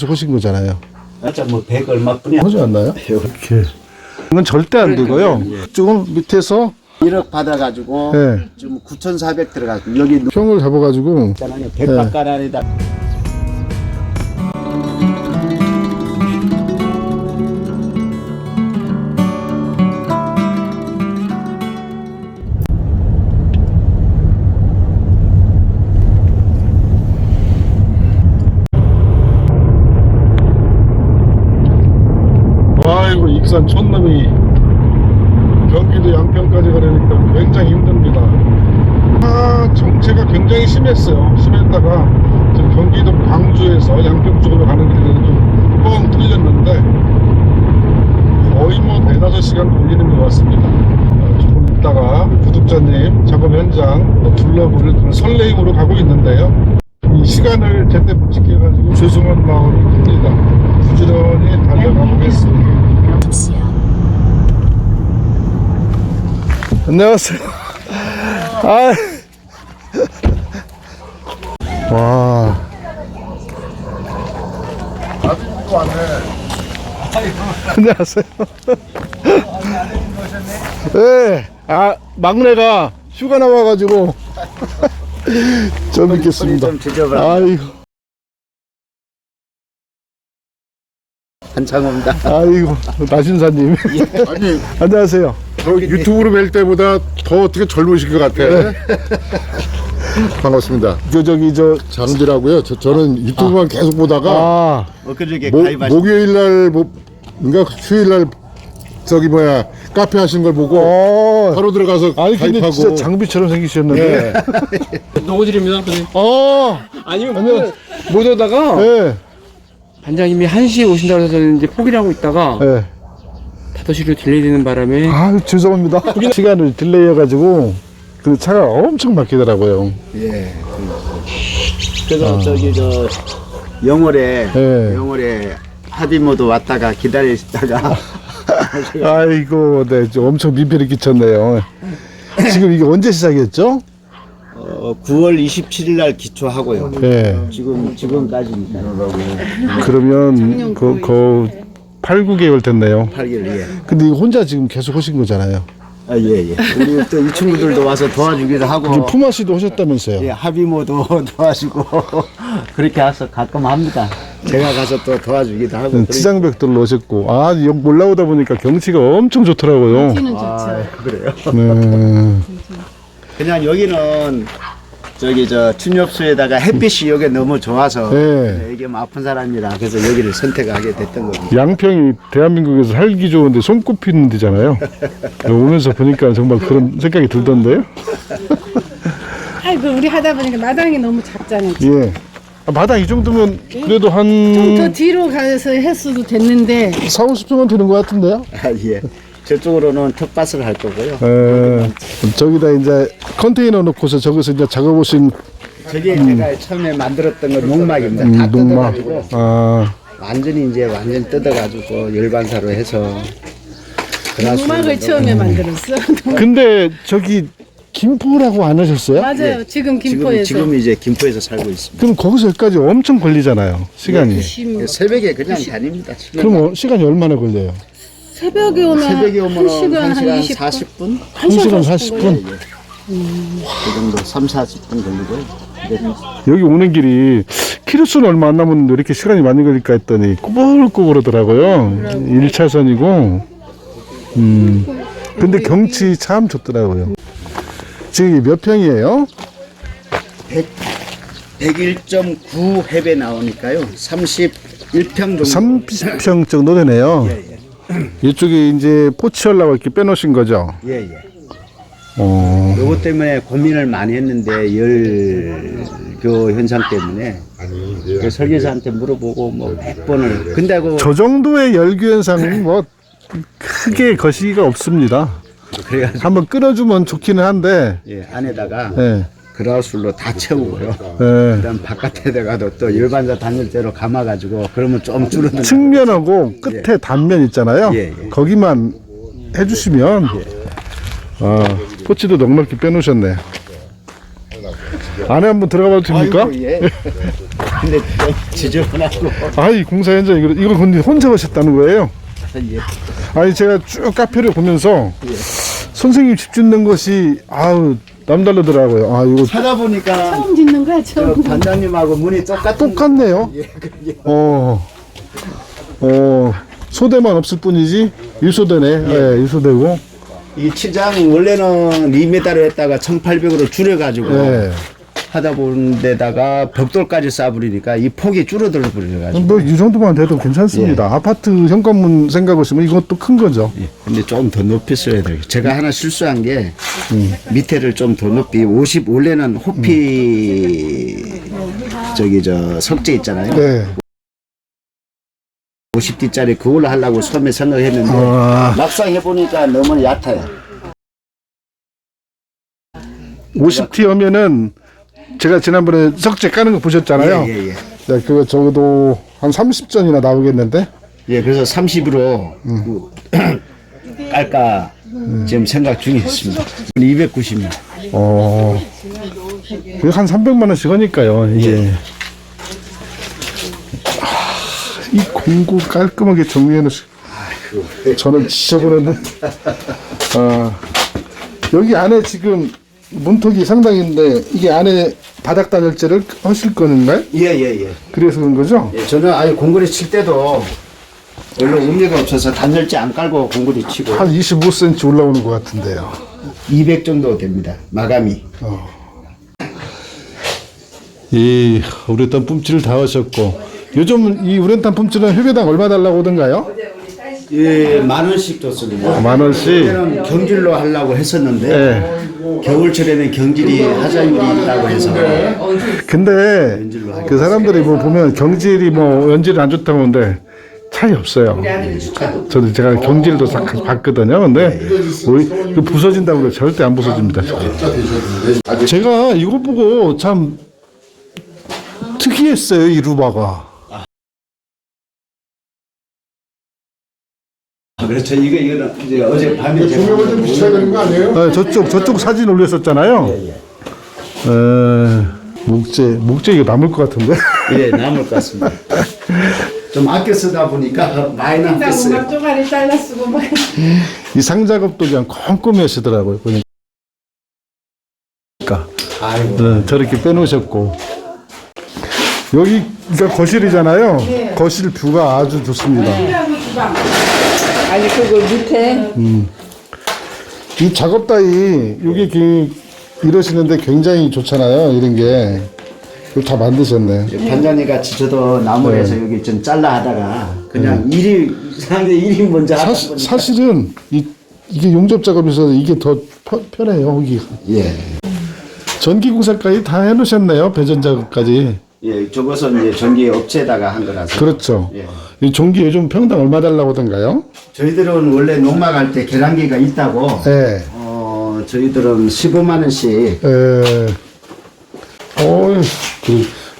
하신 거잖아요. 맞아, 뭐 100 얼마뿐이야. 하지 않나요? 이렇게. 이건 절대 안 되고요. 조금 밑에서 1억 받아가지고 네. 좀 9,400 들어가고 여기 평을 잡아가지고 있잖아요. 100바깥 안에다. 아이고 익산 촌놈이 경기도 양평까지 가려니까 굉장히 힘듭니다. 정체가 굉장히 심했어요. 심했다가 지금 경기도 광주에서 양평 쪽으로 가는 길에는 좀 뻥 뚫렸는데 거의 뭐 4-5시간 걸리는 것 같습니다. 조금 있다가 구독자님 작업 현장 둘러볼 그런 설레임으로 가고 있는데요. 이 시간을 제때 못 지켜가지고 죄송한 마음이 듭니다. 부지런히 달려가 보겠습니다. 안녕하세요. 와. 안녕하세요. 네. 막내가 휴가 나와가지고 좀 있겠습니다. 좀 지져봐. 아이고. 한창 옵니다. 아이고, 나신사님. 아니, 안녕하세요. 저 유튜브로 뵐 때보다 더 어떻게 젊으실 것 같아. 반갑습니다. 저 장지라고요. 저는 유튜브만 계속 보다가 엊그저께 가입하신 목요일 날 그러니까 휴일 날 카페 하신 걸 보고 바로 들어가서 아니, 근데 가입하고. 진짜 장비처럼 생기셨는데. 노고질입니다. 선생님. 아니면 못 오다가 네. 반장님이 1시에 오신다고 해서 이제 포기를 하고 있다가 네. 5시로 딜레이 되는 바람에 죄송합니다. 시간을 딜레이해가지고 그 차가 엄청 막히더라고요. 예. 그래서 저기 영월에 네. 영월에 하비모도 왔다가 기다리다가 아이고, 네, 좀 엄청 민폐를 끼쳤네요. 지금 이게 언제 시작했죠? 9월 27일 날 기초하고요. 네. 지금까지입니다. 그러면 그 8, 9개월 됐네요. 8개월 예. 근데 이거 혼자 지금 계속 하신 거잖아요. 예. 우리 또 이 친구들도 와서 도와주기도 하고. 푸마 씨도 하셨다면서요? 예, 하비모도 도와주고 그렇게 와서 가끔 합니다. 제가 가서 또 도와주기도 하고. 지장백들로 오셨고, 여기 올라오다 보니까 경치가 엄청 좋더라고요. 그래요. 네. 그냥 여기는 춘엽수에다가 햇빛이 여기 너무 좋아서 네. 이게 뭐 아픈 사람이라 그래서 여기를 선택하게 됐던 겁니다. 양평이 대한민국에서 살기 좋은데 손꼽히는 데잖아요. 오면서 보니까 정말 그런 생각이 들던데요. 아이고 우리 하다 보니까 마당이 너무 작잖아요. 예. 마당 이 정도면 그래도 한 좀 더 뒤로 가서 했어도 됐는데 4-50평은 되는 것 같은데요? 예. 저쪽으로는 텃밭을 할 거고요. 저기다 이제 컨테이너 넣고서 저기서 이제 작업하신 저게 제가 처음에 만들었던 건 농막입니다. 다 농막. 뜯어가지고 완전 뜯어가지고 열반사로 해서 음악을 처음에 만들었어. 근데 저기 김포라고 안 하셨어요? 맞아요. 지금 김포에서 지금 이제 김포에서 살고 있습니다. 그럼 거기서 여기까지 엄청 걸리잖아요. 시간이. 새벽에 그냥 다닙니다. 그럼 시간이 얼마나 걸려요? 새벽에 오면 새벽에 오면 1시간 1시간 20분? 40분? 1시간 40분? 그 정도 3-40분 걸리고요. 근데 여기 오는 길이 키로수는 얼마 안 남았는데 왜 이렇게 시간이 많이 걸릴까 했더니 꾸불꾸불하더라고요. 1차선이고. 근데 경치 참 좋더라고요. 지금 몇 평이에요? 101.9 해배 나오니까요. 31평 정도. 30평 정도 되네요. 이쪽에 이제 포치하려고 이렇게 빼놓으신 거죠? 예. 어, 요것 때문에 고민을 많이 했는데 열교 현상 때문에 그 설계사한테 물어보고 뭐 100번을 근데 저 정도의 열기 현상은 뭐 크게 거시기가 없습니다. 그래가지고 한번 끊어주면 좋기는 한데, 안에다가 예, 그라우슬로 다 채우고요. 예. 그다음 바깥에다가도 또 열반사 단열재로 감아가지고 그러면 좀 줄어드는. 측면하고 끝에 단면 있잖아요. 예. 거기만 해주시면, 포치도 넉넉히 빼놓으셨네. 안에 한번 들어가 봐도 됩니까? 아이고, 예. 근데 좀 지저분하고. 아이 공사 현장 이거 근데 혼자 하셨다는 거예요? 예. 아니 제가 쭉 카페를 보면서 선생님 집 짓는 것이 아우 남다르더라고요. 아 이거 하다 보니까 처음 짓는 거야, 저 처음. 반장님하고 문이 똑같은. 똑같네요. 예, 그게. 소대만 없을 뿐이지 유소대네. 예, 유소대고. 이 치장 원래는 2m로 했다가 1800으로 줄여가지고 예. 하다 보는 데다가 벽돌까지 쌓아버리니까 이 폭이 줄어들어 버려가지고. 뭐 이 정도만 돼도 괜찮습니다. 아파트 현관문 생각하시면 이것도 큰 거죠. 예, 근데 좀 더 높이 써야 돼요. 제가 하나 실수한 게 밑에를 좀 더 높이 50 원래는 호피 저기 저 석재 있잖아요. 네. 50D짜리 그걸로 하려고 처음에 생각했는데 아. 막상 해보니까 너무 얕아요. 50T 하면은 제가 지난번에 석재 까는 거 보셨잖아요. 예. 네, 그거 적어도 한 30전이나 나오겠는데. 예, 그래서 30으로 깔까 지금 생각 중에 있습니다. 290만. 그게 한 300만 원씩 하니까요. 이게. 이 공구 깔끔하게 정리해 놓으시. 저는 지저분한데. 여기 안에 지금 문턱이 상당인데 이게 안에 바닥 단열재를 하실 건가요? 예. 그래서 그런 거죠? 예, 저는 아예 공구리 칠 때도 별로 의미가 없어서 단열재 안 깔고 공구리 치고 한 25cm 올라오는 것 같은데요. 200 정도 됩니다. 마감이. 이 우레탄 뿜질을 다 하셨고 요즘 이 우레탄 뿜질은 회배당 얼마 달라고 하던가요? 예, 10,000원씩 줬습니다. 10,000원씩? 그때는 경질로 하려고 했었는데 네. 겨울철에는 경질이 하자율이 있다고 해서 근데 그 사람들이 뭐 보면 경질이 뭐 연질이 안 좋다고 하는데 차이 없어요. 저도 제가 경질도 싹 봤거든요. 근데 그 부서진다고 그래 절대 안 부서집니다. 제가 이거 보고 참 특이했어요. 이 루바가. 그렇죠. 이거는 이제 어제 밤에 조명을 좀 비춰야 되는 거 아니에요? 네, 저쪽 사진 올렸었잖아요. 목재 이거 남을 것 같은데? 예, 남을 것 같습니다. 좀 아껴 쓰다 보니까 많이 남겠어요. 쪼가리 잘라 쓰고 막. 이 상작업도 그냥 꼼꼼히 하시더라고요. 보니까. 아이고. 네, 저렇게 빼놓으셨고. 여기가 거실이잖아요. 네. 거실 뷰가 아주 좋습니다. 아니 그거 밑에 이 작업 따위 여기 이러시는데 굉장히 좋잖아요. 이런 게. 이거 다 만드셨네. 반장님 같이 저도 나무에서 여기 좀 잘라 하다가 그냥 일이 사람들 일이 먼저 하다 보니까 사실은 이게 용접 작업에서 이게 더 편해요. 여기 예. 전기 공사까지 다 해놓으셨네요. 배전 작업까지. 예, 저것은 이제 전기 업체에다가 한 거라서. 그렇죠. 예. 이 전기 요즘 평당 얼마 달라고 하던가요? 저희들은 원래 농막 할 때 계량기가 있다고. 네. 저희들은 15만 원씩.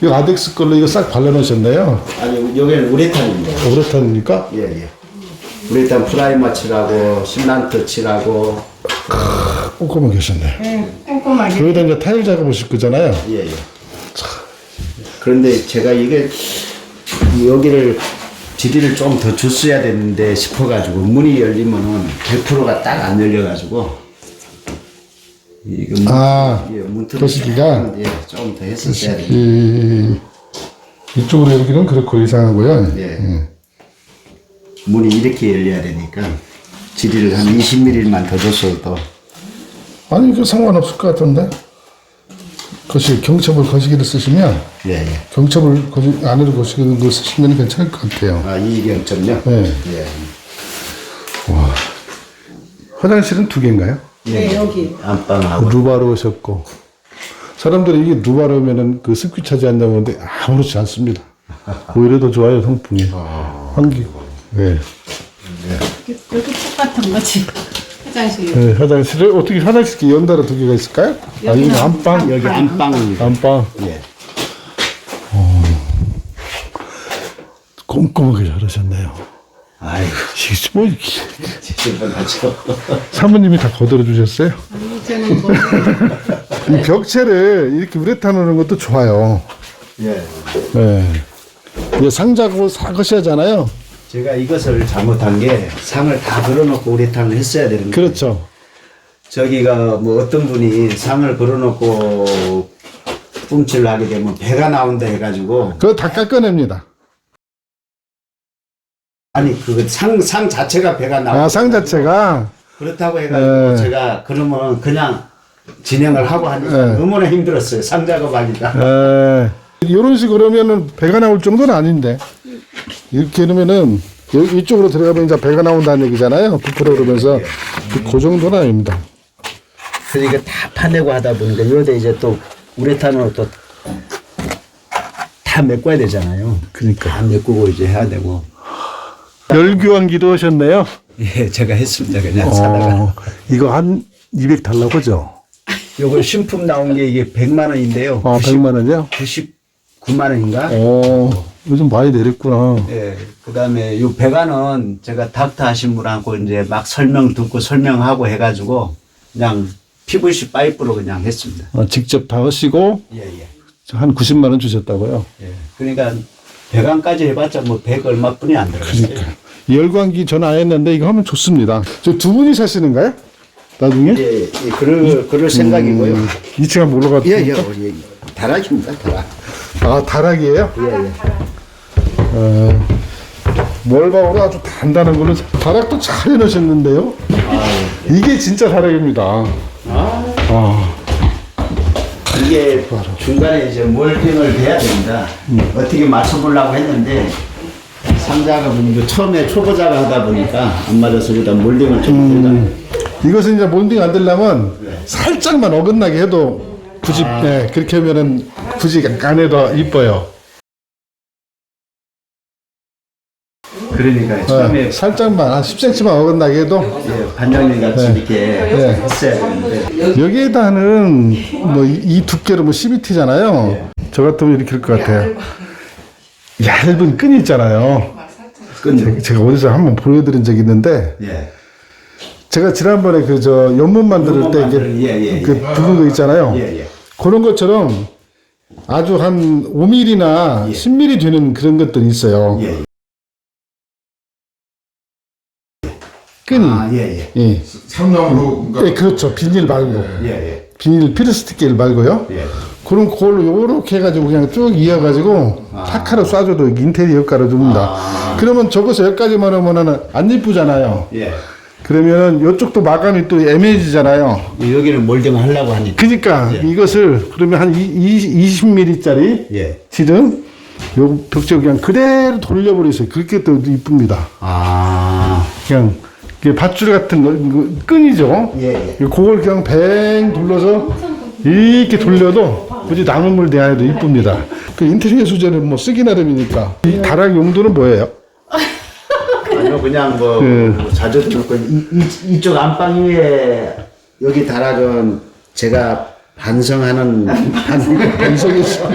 이거 아덱스 걸로 이거 싹 발라놓으셨네요. 아니 여기는 우레탄입니다. 오래탄입니까? 예. 우레탄 프라이머 칠하고 신란트 칠하고. 꼼꼼하게 계셨네. 네, 꼼꼼하게. 여기다 이제 타일 작업하실 거잖아요. 예. 그런데 제가 이게 여기를 지리를 좀 더 줬어야 되는데 싶어가지고 문이 열리면은 100%가 딱 안 열려가지고 이거 문틀을 거시기가? 예, 좀 더 했었어야 돼요. 이쪽으로 여기는 그렇고 이상하고요. 예. 문이 이렇게 열려야 되니까 지리를 한 20mm만 더 줬어도 아니 그 상관없을 것 같은데. 경첩을 거시기를 쓰시면 예. 경첩을 안으로 거시기는 거 쓰시면 괜찮을 것 같아요. 아, 이경점요? 네. 예. 화장실은 2개인가요? 네 여기. 안방하고 루바로 오셨고 사람들이 이게 루바로 하면은 그 습기 차지한다고 하는데 아무렇지 않습니다. 오히려 더 좋아요 성풍이. 환기. 네. 여기 똑같은 거지. 화장실. 네, 화장실을 어떻게 화장실 연달아 2개가 있을까요? 여기는 안방. 여기 안방입니다. 안방. 예. 꼼꼼하게 잘하셨네요. 아이고, 이게 뭐 지저분하죠. 사모님이 다 거들어 주셨어요? 저는 뭐 이 벽체를 이렇게 우레탄 하는 것도 좋아요. 예. 예. 이게 상자고 사것이 하잖아요. 제가 이것을 잘못한 게 상을 다 걸어놓고 우레탄을 했어야 되는 거예요. 그렇죠. 저기가 뭐 어떤 분이 상을 걸어놓고 뿜칠을 하게 되면 배가 나온다 해가지고 그거 다 깎아냅니다. 아니 그 상 자체가 배가 나오고 아, 상 자체가. 그렇다고 해가지고 예. 제가 그러면 그냥 진행을 하고 하니까 예. 너무나 힘들었어요. 상 작업하기가. 이런 식으로 하면은 배가 나올 정도는 아닌데 이렇게 해놓으면은 여기 이쪽으로 들어가면 이제 배가 나온다는 얘기잖아요. 부풀어 그러면서 그 정도는 아닙니다. 그러니까 다 파내고 하다 보니까 이러다 이제 또 우레탄으로 또 다 메꿔야 되잖아요. 그러니까 다 메꾸고 이제 해야 되고. 열교환기도 하셨네요. 예, 제가 했습니다. 그냥 사다가. 이거 한 200 달라고죠? 요거 신품 나온 게 이게 100만 원인데요. 아, 100만 원이요? 99만 원인가? 요즘 많이 내렸구나. 예. 그다음에 요 배관은 제가 닥터 하신 분하고 이제 막 설명 듣고 설명하고 해가지고 그냥 PVC 파이프로 그냥 했습니다. 직접 다 하시고 예, 예. 한 90만 원 주셨다고요? 예. 그러니까 배관까지 해봤자 뭐 100 얼마뿐이 안 들어갔어요. 열광기 전 안 했는데 이거 하면 좋습니다. 저 두 분이 사시는가요? 나중에? 예, 예. 그럴 생각이고요. 2층 한번 올라가. 예, 예. 우리 다락입니다. 다락. 아, 다락이에요? 예, 예. 멀바우로 아주 단단한 걸로 다락도 잘 해놓으셨는데요? 이게 진짜 다락입니다. 이게 중간에 이제 몰딩을 해야 됩니다. 어떻게 맞춰보려고 했는데 상작업은 이거 처음에 초보자가 하다 보니까 안 맞아서 일단 몰딩을 좀 해다. 이것은 이제 몰딩 안 되려면 살짝만 어긋나게 해도 굳이 그렇게 하면은 굳이 안 해도 이뻐요. 그러니까 처음에 살짝만 한 10cm만 어긋나게 해도 예, 반장님 같이 이렇게 했어야 되는데 여기에다는 뭐 이 두께로 뭐 12T잖아요. 저 같으면 이렇게 할 것 같아요. 얇은 끈이 있잖아요. 제가 어디서 한번 보여드린 적이 있는데 예. 제가 지난번에 그 저 연못 만들 때 이게 그 붉은 거 있잖아요. 예, 예. 그런 것처럼 아주 한 5mm나 10mm 되는 그런 것들이 있어요. 예. 끈이. 아, 예, 예. 예. 삼나무로 예, 그렇죠. 비닐 말고. 예, 예. 비닐 피르스틱 말고요. 예. 그럼 그걸로 요렇게 해가지고 그냥 쭉 이어가지고 타카로 쏴줘도 인테리어 효과를 줍니다. 그러면 저것을 여기까지만 하면은 안 이쁘잖아요. 예. 그러면은 요쪽도 마감이 또 애매해지잖아요. 여기는 몰딩을 하려고 하니까. 그러니까 이것을 그러면 한 20mm짜리 예. 지름 요 벽지 그냥 그대로 돌려버리세요. 그렇게 또 이쁩니다. 아. 그냥 이게 밧줄 같은 거 이거 끈이죠. 예, 예. 그걸 그냥 뱅 둘러서 이렇게 돌려도 굳이 나무물 대안에도 이쁩니다. 그 인테리어 소재는 뭐 쓰기 나름이니까. 이 다락 용도는 뭐예요? 아니요, 그냥 뭐 자주 듣고 이쪽 안방 위에 여기 다락은 제가 반성하는 반성했어.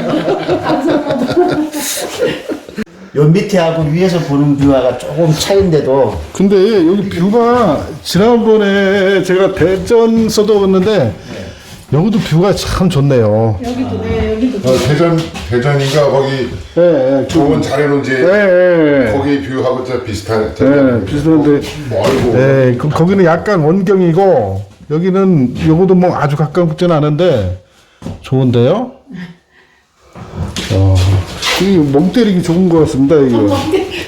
요 밑에 하고 위에서 보는 뷰가 조금 차인데도 근데 여기 뷰가 지난번에 제가 대전 써도 여기도 뷰가 참 좋네요. 여기도 여기도 대전인가 거기 예, 좋은 잘해놓은지 거기 뷰하고 진짜 비슷한. 비슷한데 멀고. 거기는 약간 원경이고 여기는 요거도 뭐 아주 가깝지는 않은데 좋은데요? 이 멍 때리기 좋은 것 같습니다. 이거.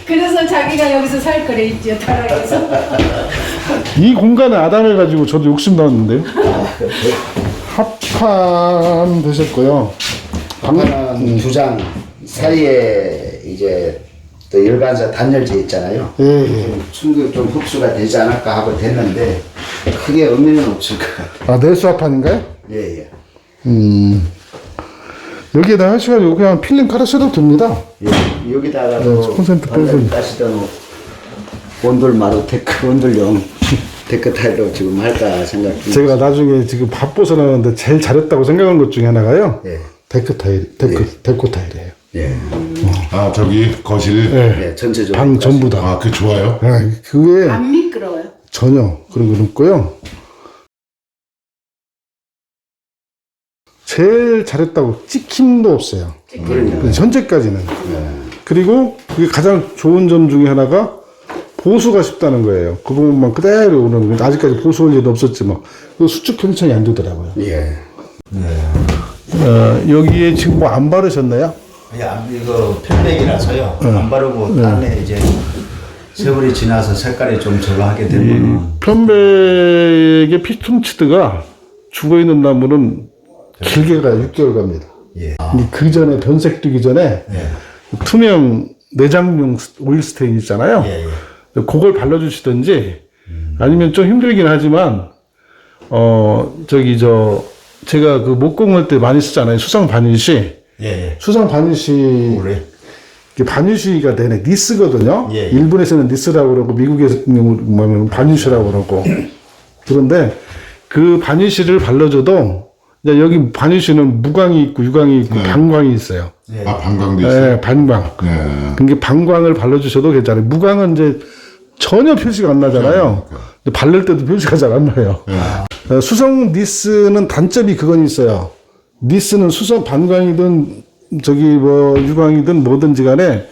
그래서 자기가 여기서 살 거래 있죠. 다락에서. 이 공간을 아담해가지고 저도 욕심 나왔는데요. 합판 되셨고요. 방금 두 장 사이에 이제 또 일반사 단열재 있잖아요. 예. 충분히 좀 흡수가 되지 않을까 하고 됐는데 크게 의미는 없을 것 같아요. 내수 합판인가요? 예, 예. 여기에다 하셔가지고 그냥 필름 깔으셔도 됩니다. 예, 여기다가도 콘센트 빼고. 따시던 온돌마루 데크 온돌용 데크 타일로 지금 할까 생각 중. 제가 나중에 지금 바빠서 나왔는데 제일 잘했다고 생각한 것 중에 하나가요. 예. 데코 타일이에요. 예. 아 저기 거실. 예, 전체적으로. 방 전부 다. 아 그 좋아요. 그게 안 미끄러워요. 전혀 그런 건 없고요. 제일 잘했다고 찍힘도 없어요. 그러니까. 현재까지는. 그리고 그게 가장 좋은 점 중에 하나가 보수가 쉽다는 거예요. 그 부분만 그대로 오는 거예요. 아직까지 보수할 일도 없었지만 그 수축 편차이 안 되더라고요. 예. 여기에 지금 뭐 안 바르셨나요? 야, 이거 편백이라서요. 안 바르고 딴에 이제 세월이 지나서 색깔이 좀 저하게 되면 편백의 피톤치드가 죽어있는 나무는 길게 가요. 6개월 갑니다. 예. 그 전에 변색되기 전에 투명 내장용 오일 스테인 있잖아요. 예. 그걸 발라주시든지 아니면 좀 힘들긴 하지만 제가 그 목공할 때 많이 쓰잖아요. 수상 바니쉬. 예. 수상 바니쉬 그래. 이게 바니쉬가 되네. 니스거든요. 예. 일본에서는 니스라고 그러고 미국에서는 바니쉬라고 그러고. 그런데 그 바니쉬를 발라줘도 이제 여기 바니쉬는 무광이 있고 유광이 있고 반광이 있어요. 아, 방광도 있어요. 네, 반광. 그게 반광을 발라주셔도 괜찮아요. 무광은 이제 전혀 표시가 안 나잖아요. 근데 바를 때도 표시가 잘 안 나요. 수성 니스는 단점이 그건 있어요. 니스는 수성 반광이든 유광이든 뭐든지 간에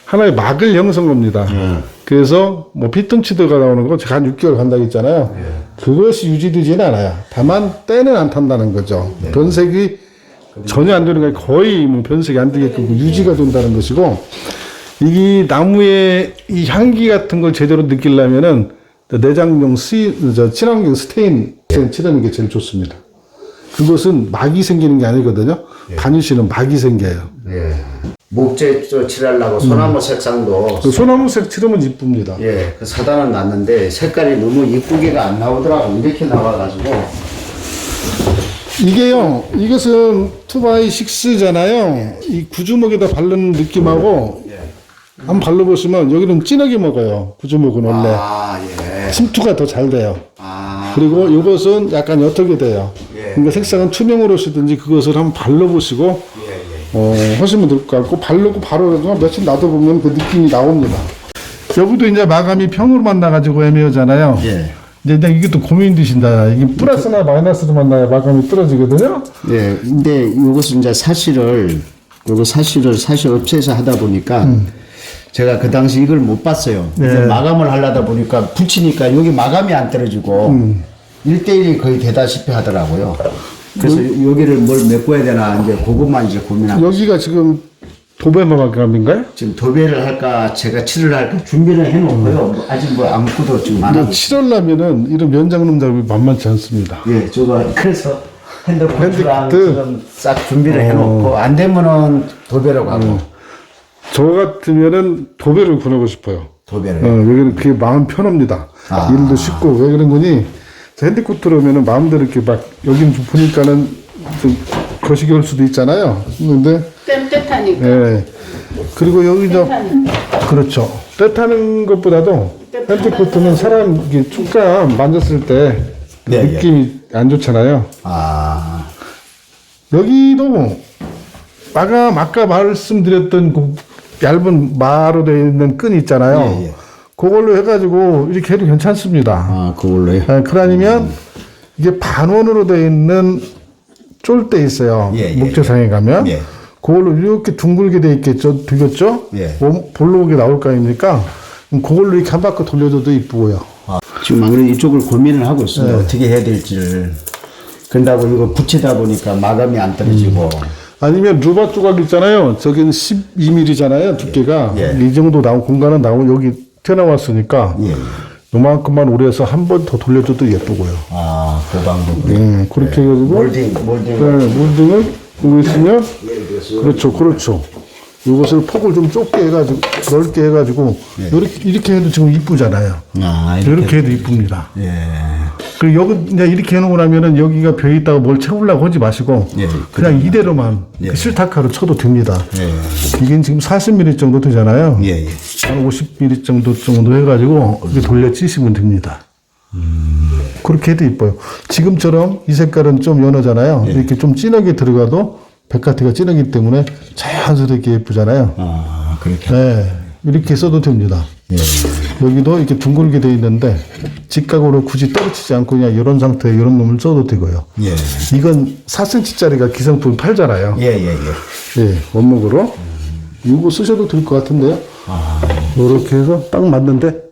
하나의 막을 형성합니다. 그래서 뭐 피톤치드가 나오는 거 제가 한 6개월 간다고 했잖아요. 그것이 유지되지는 않아요. 다만 때는 안 탄다는 거죠. 변색이 전혀 안 되는 게 거의 뭐 변색이 안 되게끔 유지가 된다는 것이고, 이 나무의 이 향기 같은 걸 제대로 느끼려면은 내장용 친환경 스테인 칠하는 게 제일 좋습니다. 그것은 막이 생기는 게 아니거든요. 바니쉬는 막이 생겨요. 예. 목재 칠하려고 소나무 색상도 그 소나무색 칠하면 이쁩니다. 예, 그 사단은 났는데 색깔이 너무 이쁘게가 안 나오더라고. 이렇게 나와가지고 이게요, 이것은 2x6잖아요. 이 구주먹에다 바르는 느낌하고 한번 발라보시면 여기는 진하게 먹어요. 구주먹은 원래 침투가 더 잘 돼요. 그리고 이것은 약간 옅게 돼요. 그러니까 색상은 투명으로 쓰든지 그것을 한번 발라보시고 하시면 될 것 같고, 바르고 바로 며칠 놔둬보면 그 느낌이 나옵니다. 여기도 이제 마감이 평으로만 나가지고 애매하잖아요. 이제 이게 또 고민 드신다. 이게 플러스나 마이너스로만 나야 마감이 떨어지거든요. 예, 근데 이것은 이제 사실 업체에서 하다 보니까 제가 그 당시 이걸 못 봤어요. 이제 마감을 하려다 보니까 붙이니까 여기 마감이 안 떨어지고 1대1이 거의 되다시피 하더라고요. 그래서 여기를 뭘 메꿔야 되나 이제 그것만 이제 고민하고 여기가 지금 도배 마감인가요? 지금 도배를 할까 제가 칠을 할까 준비를 해놓고요. 아직 뭐 아무것도 지금 안 하고. 칠하려면은 이런 면장놈 잡이 만만치 않습니다. 예, 저거 그래서 핸드폰이랑 핸드크트. 지금 싹 준비를 해놓고 안 되면은 도배로 가고 저 같으면은 도배를 권하고 싶어요. 도배를. 여기는 그게 마음 편합니다. 일도 쉽고. 왜 그런 거니? 핸드코트로 하면은 마음대로 이렇게 막, 여기 좀 보니까는 좀 거시기 할 수도 있잖아요. 근데, 땜뜻하니까. 예. 그리고 여기 그렇죠. 때 타는 것보다도 핸드코트는 사람 이게 촉감 만졌을 때 느낌이 안 좋잖아요. 여기도 아까 말씀드렸던 그 얇은 마로 되어 있는 끈 있잖아요. 그걸로 해가지고 이렇게 해도 괜찮습니다. 그걸로요? 그러면 이게 반원으로 되어 있는 쫄대 있어요. 목재상에 가면. 그걸로 이렇게 둥글게 되어 있겠죠. 되겠죠? 볼록하게 나올 거 아닙니까? 그걸로 이렇게 한 바퀴 돌려줘도 이쁘고요. 지금 안 그래도 이쪽을 고민을 하고 있어요. 어떻게 해야 될지를. 그런다고 이거 붙이다 보니까 마감이 안 떨어지고. 아니면 루바 조각 있잖아요. 저기는 12mm잖아요. 두께가. 이 정도 나온 공간은 나오고 여기 튀어나왔으니까 요만큼만 오래 해서 한 번 더 돌려줘도 예쁘고요. 그 방법으로. 그렇게 해가지고 몰딩을 여기 있으면 그렇죠. 이것을 폭을 좀 좁게 해가지고 넓게 해가지고 이렇게 해도 지금 이쁘잖아요. 이렇게 해도 이쁩니다. 그리고 여기 이제 이렇게 해놓고 나면은 여기가 벼 있다가 뭘 채우려고 하지 마시고 그냥 이대로만 실타카로 쳐도 됩니다. 이게 지금 40mm 정도 되잖아요. 한 50mm 정도 해가지고 이렇게 돌려 치시면 됩니다. 그렇게 해도 이뻐요. 지금처럼 이 색깔은 좀 연하잖아요. 이렇게 좀 진하게 들어가도 백화티가 진하기 때문에 자연스럽게 예쁘잖아요. 그렇게. 이렇게 써도 됩니다. 여기도 이렇게 둥글게 돼 있는데 직각으로 굳이 떨어지지 않고 그냥 이런 상태에 이런 놈을 써도 되고요. 예. 이건 4cm짜리가 기성품 팔잖아요. 예. 원목으로. 이거 쓰셔도 될 것 같은데요. 이렇게 해서 딱 맞는데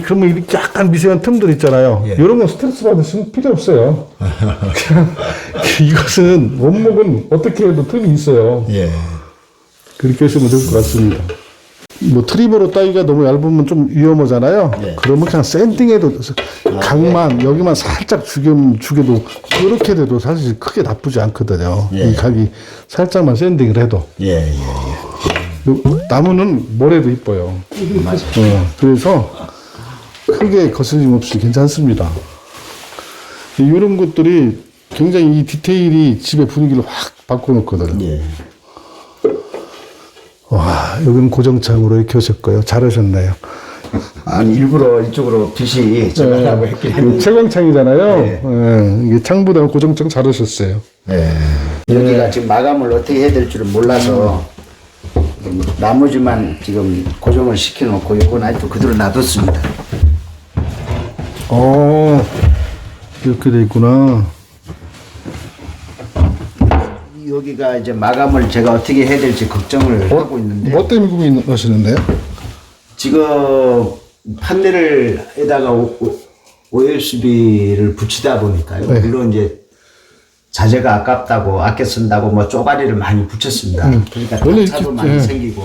그러면 이렇게 약간 미세한 틈들 있잖아요. 이런 건 스트레스 받으시면 필요 없어요. 그냥 이것은 원목은 어떻게 해도 틈이 있어요. 예. 그렇게 하시면 될 것 같습니다. 뭐 트리머로 따기가 너무 얇으면 좀 위험하잖아요. 그러면 그냥 샌딩해도 각만 여기만 살짝 죽여도 그렇게 돼도 사실 크게 나쁘지 않거든요. 이 각이 살짝만 샌딩을 해도. 예. 나무는 뭐래도 이뻐요. 맞아. 그래서 크게 거슬림 없이 괜찮습니다. 이런 것들이 굉장히 이 디테일이 집의 분위기를 확 바꿔놓거든요. 예. 와, 여기는 고정창으로 이렇게 하셨고요. 잘하셨네요. 아니 일부러 이쪽으로 빛이 저가라고 했긴 했는데. 채광창이잖아요. 이게 창보다는 고정창 잘하셨어요. 여기가 지금 마감을 어떻게 해야 될 줄은 몰라서 나머지만 지금 고정을 시켜놓고 이건 아직도 그대로 놔뒀습니다. 이렇게 돼 있구나. 여기가 이제 마감을 제가 어떻게 해야 될지 걱정을 하고 있는데 뭐 때문에 고민하시는데요? 지금 판넬에다가 OSB를 붙이다 보니까요. 물론 이제 자재가 아깝다고 아껴 쓴다고 뭐 쪼가리를 많이 붙였습니다. 그러니까 원래 차도 이렇게, 많이 생기고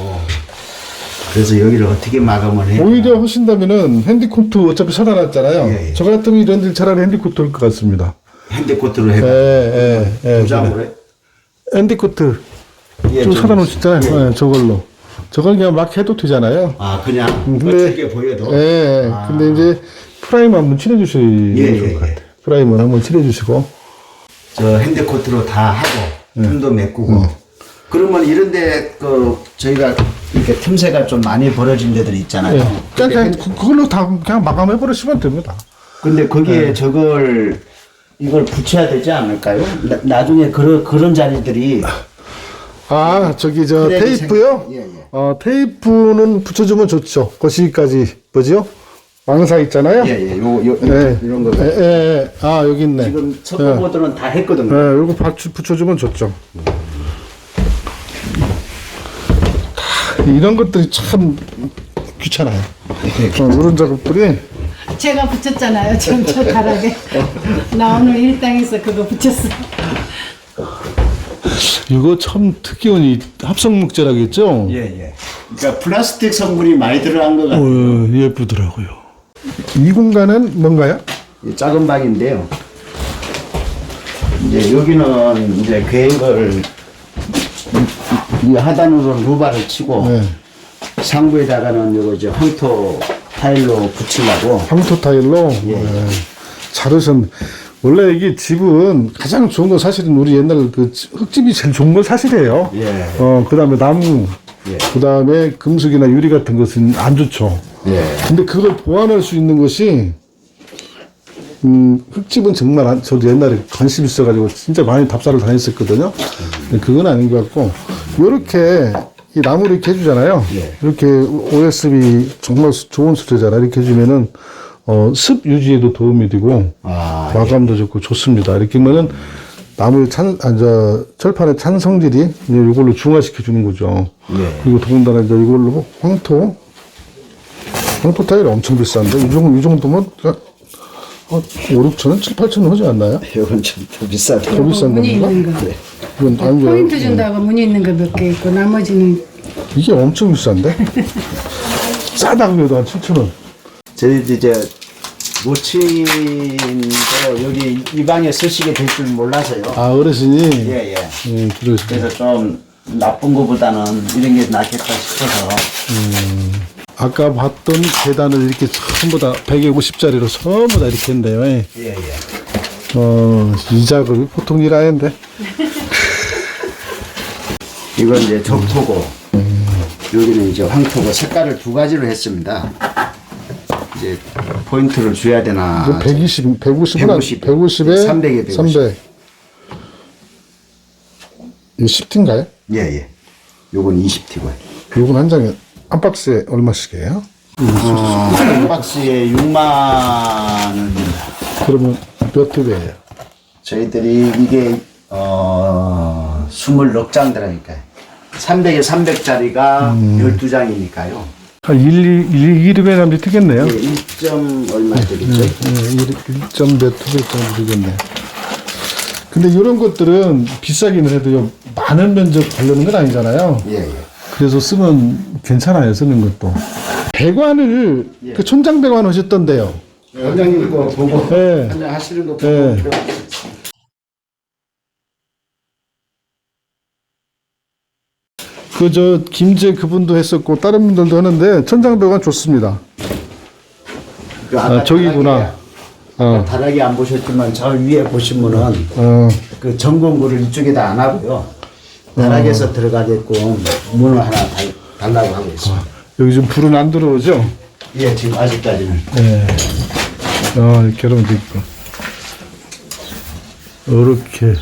그래서 여기를 어떻게 마감을 해야 오히려 하신다면은 핸디코트 어차피 사다놨잖아요. 저 같으면 이런 데 차라리 핸디코트 할 것 같습니다. 핸디코트로 해봐. 도장으로 해? 핸디코트 예, 좀 사다 놓으셨잖아요. 저걸로. 저걸 그냥 막 해도 되잖아요. 아 그냥 근데- 어떻게 보여도. 근데 이제 프라임 한번 칠해주시면 좋을 것 같아요. 프라임을 한번 칠해주시고. 저 핸드코트로 다 하고 틈도 메꾸고 그러면 이런데 그 저희가 이렇게 틈새가 좀 많이 벌어진 데들 있잖아요. 그냥 그걸로 다 그냥 마감해버리시면 됩니다. 근데 거기에 이걸 붙여야 되지 않을까요? 나중에 그런 자리들이 저기 저 크랙이 테이프요? 예. 테이프는 붙여주면 좋죠. 거시기까지 뭐죠? 왕사 있잖아요. 이런 거 여기 있네. 지금 석고보드는 다 했거든요. 요거 붙여주면 좋죠. 이런 것들이 참 귀찮아요. 이런 작업들이 제가 붙였잖아요. 지금 저 다락에. 나 오늘 일당에서 그거 붙였어. 이거 참 특이한 이 합성목재라겠죠? 그러니까 플라스틱 성분이 많이 들어간 것 같아요. 예쁘더라고요. 이 공간은 뭔가요? 이 작은 방인데요. 이제 여기는 이제 계획을 이 하단으로 루바를 치고 상부에다가는 요거 이제 황토 타일로 붙이려고. 황토 타일로. 잘하셨네. 원래 이게 집은 가장 좋은 건 사실은 우리 옛날 그 흙집이 제일 좋은 건 사실이에요. 그 다음에 나무, 그 다음에 금속이나 유리 같은 것은 안 좋죠. 근데 그걸 보완할 수 있는 것이, 흙집은 정말 저도 옛날에 관심 있어가지고 진짜 많이 답사를 다녔었거든요. 근데 그건 아닌 것 같고, 요렇게 이 나무를 이렇게 해주잖아요. 이렇게 OSB 정말 좋은 소재잖아요. 이렇게 해주면은, 습 유지에도 도움이 되고, 마감도 좋고 좋습니다. 이렇게 하면은, 나무의 철판의 찬 성질이 이제 이걸로 중화시켜 주는 거죠. 그리고 더군다나 이제 이걸로 황토 타일이 엄청 비싼데, 이 정도면, 5, 6천원, 7, 8천원 하지 않나요? 이건 좀 더 비싸죠. 더 비싼 무늬 건가? 있는 거. 이건 아니죠. 포인트 준다고 무늬 있는 거 몇 개 있고 나머지는 이게 엄청 비싼데? 싸다고 해도 한 7천원. 저희도 이제 모친도 여기 이 방에 쓰시게 될 줄 몰라서요. 어르신이? 그러시구나. 그래서 좀 나쁜 것보다는 이런 게 낫겠다 싶어서. 아까 봤던 계단을 이렇게 전부 다 150짜리로 전부 다 이렇게 했는데요. 이 작업이 보통 일 아닌데. 이건 이제 적토고, 여기는 이제 황토고, 색깔을 두 가지로 했습니다. 이제 포인트를 줘야 되나. 150은 150. 150에 300에 150. 300. 이 10T인가요? 요건 20T고요. 요건 한 장에, 한 박스에 얼마씩이에요? 한 박스에 6만 원입니다. 그러면 몇 회예요? 저희들이 이게 24장 들어니까요. 300에 300짜리가 12장이니까요. 한 1회 남짓 되겠네요. 예, 1점 얼마 되겠죠? 1점 몇 회 정도 되겠네. 근데 이런 것들은 비싸기는 해도요, 많은 면적 바르는 건 아니잖아요. 예, 예. 그래서 쓰면 괜찮아요, 쓰는 것도. 배관을, 그 촌장 배관 하셨던데요. 원장님 거 보고 네. 한잔 하시는 거 보고 네. 들어봤어요. 김제 그분도 했었고, 다른 분들도 하는데, 촌장 배관 좋습니다. 그 아까 저기구나. 다락이 안 보셨지만 저 위에 보시면은 그 전공구를 이쪽에다 안 하고요. 다락에서 들어가게끔 문을 하나 달라고 하고 있습니다. 여기 좀 불은 안 들어오죠? 예, 지금 아직까지는. 네. 이렇게 하면 되겠고. 이렇게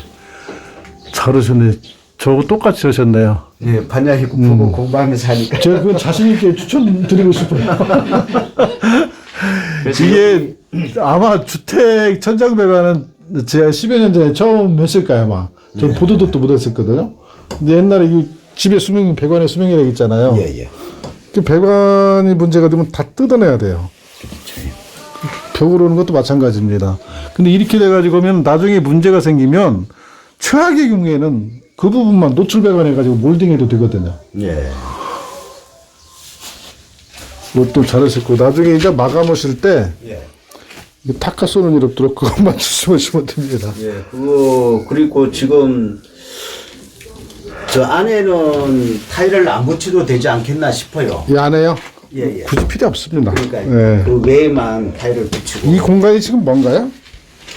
잘 하셨네. 저거 똑같이 하셨네요. 예, 반야히 보고 공부하면서 하니까. 제가 그건 자신있게 추천드리고 싶어요. 이게 아마 주택 천장 배관은 제가 10여 년 전에 처음 했을까요, 아마. 전 보도도 못 했었거든요. 근데 옛날에 이 집에 배관에 수명이라고 있잖아요. 예, 예. 그 배관이 문제가 되면 다 뜯어내야 돼요. 벽으로 오는 것도 마찬가지입니다. 근데 이렇게 돼가지고 하면 나중에 문제가 생기면 최악의 경우에는 그 부분만 노출 배관해가지고 몰딩해도 되거든요. 예. 그것도 잘하셨고, 나중에 이제 마감하실 때, 예. 타카 쏘는 일 없도록 그것만 조심하시면 됩니다. 예, 그리고 지금 저 안에는 타일을 안 붙여도 되지 않겠나 싶어요. 이 안에요? 예, 예. 굳이 필요 없습니다. 그러니까 예. 그 외에만 타일을 붙이고. 이 공간이 지금 뭔가요?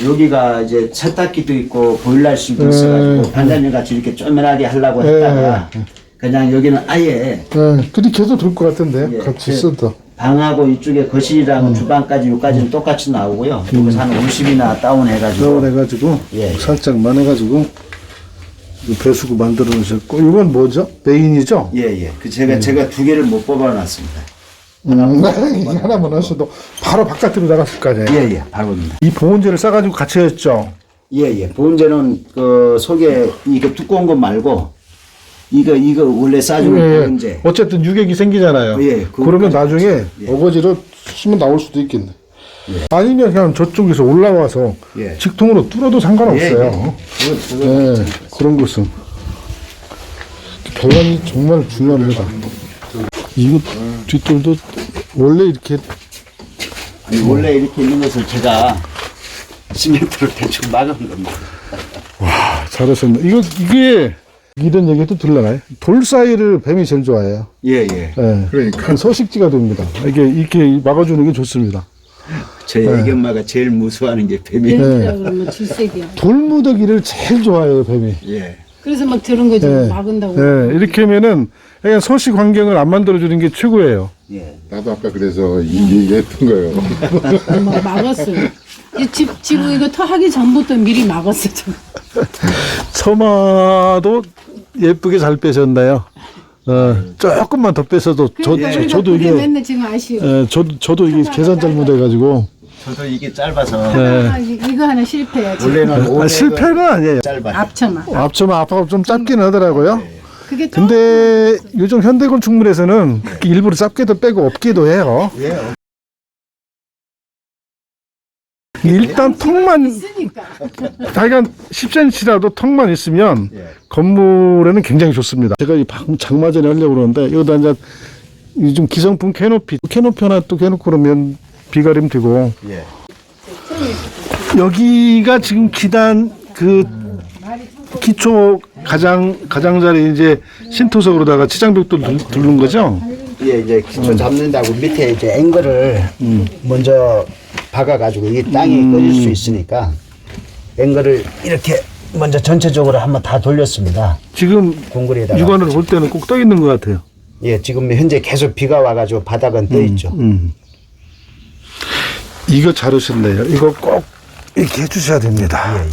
여기가 이제 세탁기도 있고 보일러실도 있어가지고 반장님 같이 이렇게 쪼면하게 하려고 했다가 그냥 여기는 아예 예, 그렇게 해도 될 것 같은데, 예, 같이 그 써도. 방하고 이쪽에 거실이랑 주방까지 여기까지는 똑같이 나오고요. 여기서 한 50이나 다운해가지고. 다운해가지고, 예. 살짝만 해가지고, 이 배수구 만들어 놓으셨고, 이건 뭐죠? 메인이죠? 예, 예. 그 제가 두 개를 못 뽑아놨습니다. 이게 하나만 하셔도 바로 바깥으로 나갔을 거 아니에요? 예, 예. 바로입니다. 이 보온재를 싸가지고 같이 했죠? 예, 예. 보온재는 그 속에 이거 두꺼운 거 말고 이거 원래 싸주는 보온재. 어쨌든 유격이 생기잖아요. 예, 그러면 나중에 어거지로 쓰면 나올 수도 있겠네. 아니면 그냥 저쪽에서 올라와서 예. 직통으로 뚫어도 상관없어요. 예, 그런 것은. 배관이 정말 중요합니다. 이거 뒷돌도 원래 이렇게 아니, 원래 이렇게 있는 것을 제가 시멘트로 대충 막은 겁니다. 잘하셨네. 이게 이런 얘기도 들려나요? 돌 사이를 뱀이 제일 좋아해요. 예, 예. 예. 그러니까 서식지가 됩니다. 이게 이렇게 막아주는 게 좋습니다. 저희 애기 엄마가 제일 무서워하는 게 뱀이에요. 그러면 질색이야. 돌무더기를 제일 좋아해요, 뱀이. 예. 그래서 막 저런 거 좀 막은다고. 예, 이렇게 하면은 그냥 서식 환경을 안 만들어주는 게 최고예요. 예. 나도 아까 그래서 이게 예쁜 거예요. 막 막았어요. 이 지금 이거 터 하기 전부터 미리 막았어. 처마도 예쁘게 잘 빼셨나요? 조금만 더 빼서도 저도 이게 맨날 지금 아쉬워. 저도 이게 계산 잘못해가지고 저도 이게 짧아서 이거 하나 실패야. 지금. 원래는 500은 실패는 아니에요. 짧아요. 앞쳐마. 앞처마 아파가 좀 짧긴 하더라고요. 그게 근데 요즘 현대건축물에서는 그렇게 일부러 짧게도 빼고 없기도 해요. 왜요? 일단 턱만 있으니까. 하여간 10cm라도 턱만 있으면 건물에는 굉장히 좋습니다. 제가 이 장마 전에 하려고 그러는데 여기다 이제 요즘 기성품 캐노피 하나 또 해놓고 그러면 비가림 되고 예. 여기가 지금 기단 그 기초 가장자리 이제 신토석으로다가 치장벽도 두른 거죠? 예, 이제 기초 잡는다고 밑에 이제 앵글을 먼저 박아가지고 이 땅이 꺼질 수 있으니까 앵글을 이렇게 먼저 전체적으로 한번 다 돌렸습니다. 지금 공구리에다가. 육안으로 볼 때는 꼭 떠 있는 것 같아요. 예, 지금 현재 계속 비가 와가지고 바닥은 떠 있죠. 이거 잘하셨네요. 이거 꼭 이렇게 해주셔야 됩니다.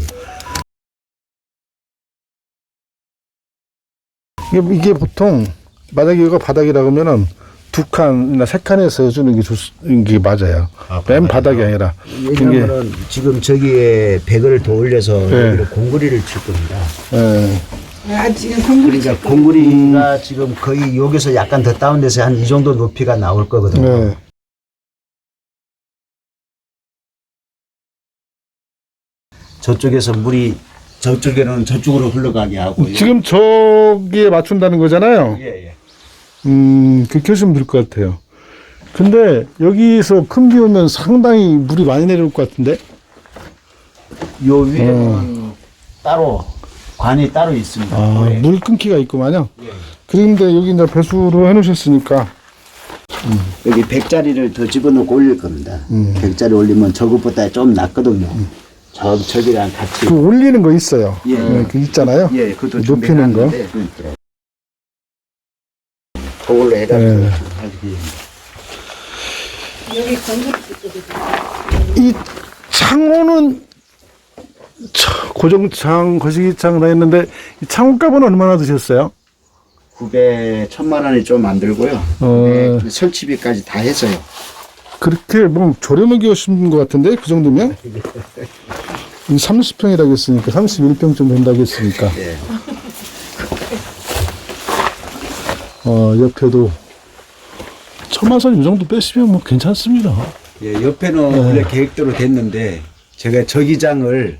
이게 보통 만약에 이거 바닥이라고 하면은 두 칸이나 세 칸에서 해주는 게 맞아요. 맨 바닥이 아니라. 왜냐면은 지금 저기에 배를 더 올려서 네. 여기로 공구리를 칠 겁니다. 예. 아, 지금 공부를 그러니까 공구리가 지금 거의 여기서 약간 더 다운돼서 한 이 정도 높이가 나올 거거든요. 네. 저쪽에서 물이 저쪽에는 저쪽으로 흘러가게 하고. 지금 저기에 맞춘다는 거잖아요. 예, 예. 그렇게 하시면 될 것 같아요. 근데 여기서 큰 비 오면 상당히 물이 많이 내려올 것 같은데? 요 위에는 따로 관이 따로 있습니다. 아, 예. 물 끊기가 있구만요. 예. 그런데 여기 이제 배수로 해놓으셨으니까. 여기 100짜리를 더 집어넣고 올릴 겁니다. 100짜리 올리면 저것보다 좀 낫거든요. 저기랑 같이. 그 올리는 거 있어요. 예. 그 있잖아요. 예, 그것도 높이는 거. 준비해놨는데, 그걸로 해가지고. 예. 하기. 여기 공부를 이 창호는 고정창, 거시기창 다 했는데 이 창호값은 얼마나 드셨어요? 1,000만 원이 좀 안 들고요. 네, 그 설치비까지 다 해서요. 그렇게 뭐 저렴하게 하신 것 같은데 그 정도면? 30평이라고 했으니까 31평 정도 된다고 했으니까. 예. 옆에도 천마선 이 정도 빼시면 뭐 괜찮습니다. 예, 옆에는 원래 계획대로 됐는데 제가 저기장을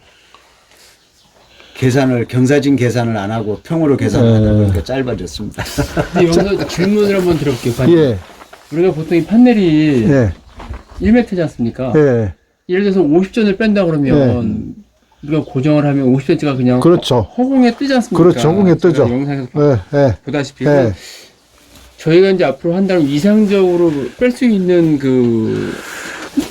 경사진 계산을 안 하고 평으로 계산을 하다 보니까 짧아졌습니다. 근데 여기서 질문을 한번 드려볼게요. 관님. 예, 우리가 보통 이 판넬이 예, 1m지 않습니까? 예. 예를 들어서 50전을 뺀다 그러면 우리가 고정을 하면 50cm가 그냥 그렇죠. 허공에 뜨지 않습니까? 그렇죠. 허공에 뜨죠. 제가 영상에서 예, 예. 보다시피 예. 저희가 이제 앞으로 한다면 이상적으로 뺄 수 있는 그